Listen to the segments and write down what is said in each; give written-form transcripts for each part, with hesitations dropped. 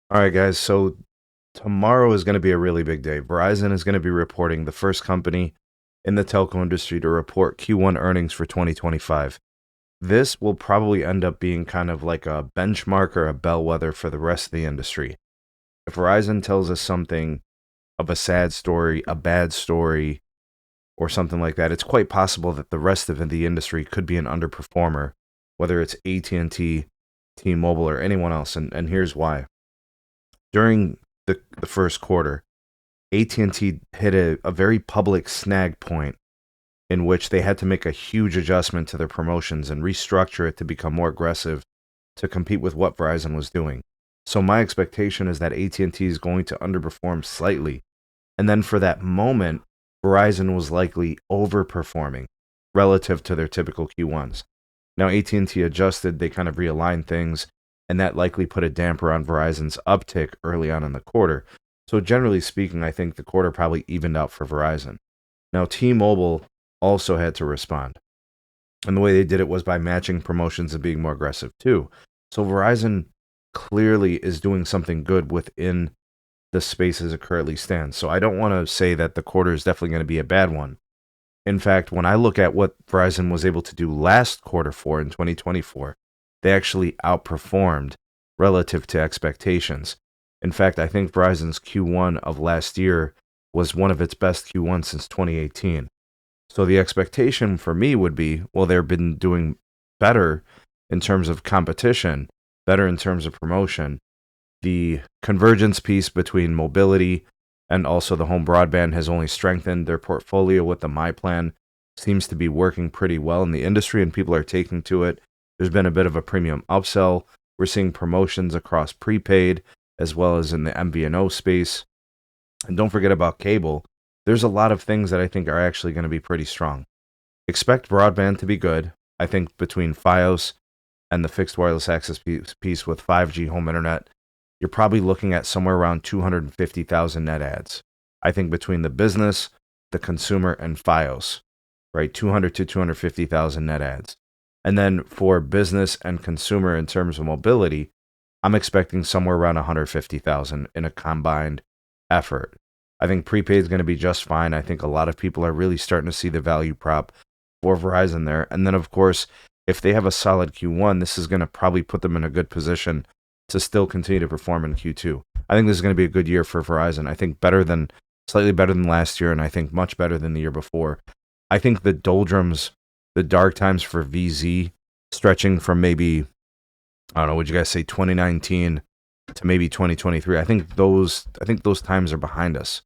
All right, guys. So tomorrow is going to be a really big day. Verizon is going to be reporting, the first company in the telco industry to report Q1 earnings for 2025. This will probably end up being kind of like a benchmark or a bellwether for the rest of the industry. If Verizon tells us something of a sad story, a bad story, or something like that, it's quite possible that the rest of the industry could be an underperformer, whether it's AT&T, T-Mobile, or anyone else. And here's why. During the first quarter, AT&T hit a very public snag point in which they had to make a huge adjustment to their promotions and restructure it to become more aggressive to compete with what Verizon was doing. So my expectation is that AT&T is going to underperform slightly. And then for that moment, Verizon was likely overperforming relative to their typical Q1s. Now AT&T adjusted, they kind of realigned things, and that likely put a damper on Verizon's uptick early on in the quarter. So generally speaking, I think the quarter probably evened out for Verizon. Now T-Mobile also had to respond. And the way they did it was by matching promotions and being more aggressive too. So Verizon clearly is doing something good within the space as it currently stands. So I don't want to say that the quarter is definitely going to be a bad one. In fact, when I look at what Verizon was able to do last quarter for in 2024, they actually outperformed relative to expectations. In fact, I think Verizon's Q1 of last year was one of its best Q1 since 2018. So the expectation for me would be, well, they've been doing better in terms of competition, better in terms of promotion. The convergence piece between mobility and also the home broadband has only strengthened their portfolio with the My Plan. Seems to be working pretty well in the industry and people are taking to it. There's been a bit of a premium upsell. We're seeing promotions across prepaid as well as in the MVNO space. And don't forget about cable. There's a lot of things that I think are actually going to be pretty strong. Expect broadband to be good. I think between Fios and the fixed wireless access piece with 5G home internet, you're probably looking at somewhere around 250,000 net adds. I think between the business, the consumer, and Fios, right, 200 to 250,000 net adds. And then for business and consumer in terms of mobility, I'm expecting somewhere around 150,000 in a combined effort. I think prepaid is going to be just fine. I think a lot of people are really starting to see the value prop for Verizon there. And then, of course, if they have a solid Q1, this is going to probably put them in a good position to still continue to perform in Q2. I think this is going to be a good year for Verizon. I think slightly better than last year, and I think much better than the year before. I think the doldrums, the dark times for VZ, stretching from maybe, I don't know, would you guys say 2019 to maybe 2023? I think those times are behind us.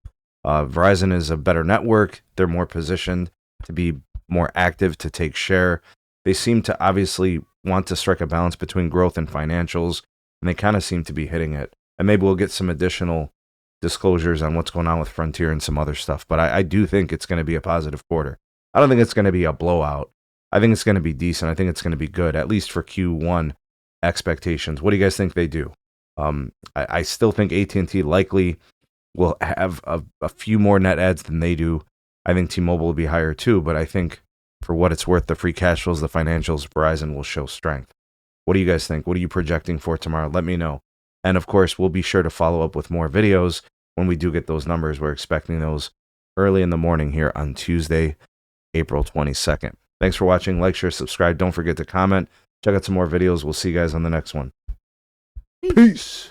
Verizon is a better network. They're more positioned to be more active, to take share. They seem to obviously want to strike a balance between growth and financials, and they kind of seem to be hitting it. And maybe we'll get some additional disclosures on what's going on with Frontier and some other stuff. But I do think it's going to be a positive quarter. I don't think it's going to be a blowout. I think it's going to be decent. I think it's going to be good, at least for Q1 expectations. What do you guys think they do? I still think AT&T likely will have a few more net adds than they do. I think T-Mobile will be higher too, but I think for what it's worth, the free cash flows, the financials, Verizon will show strength. What do you guys think? What are you projecting for tomorrow? Let me know. And of course, we'll be sure to follow up with more videos when we do get those numbers. We're expecting those early in the morning here on Tuesday, April 22nd. Thanks for watching. Like, share, subscribe. Don't forget to comment. Check out some more videos. We'll see you guys on the next one. Peace.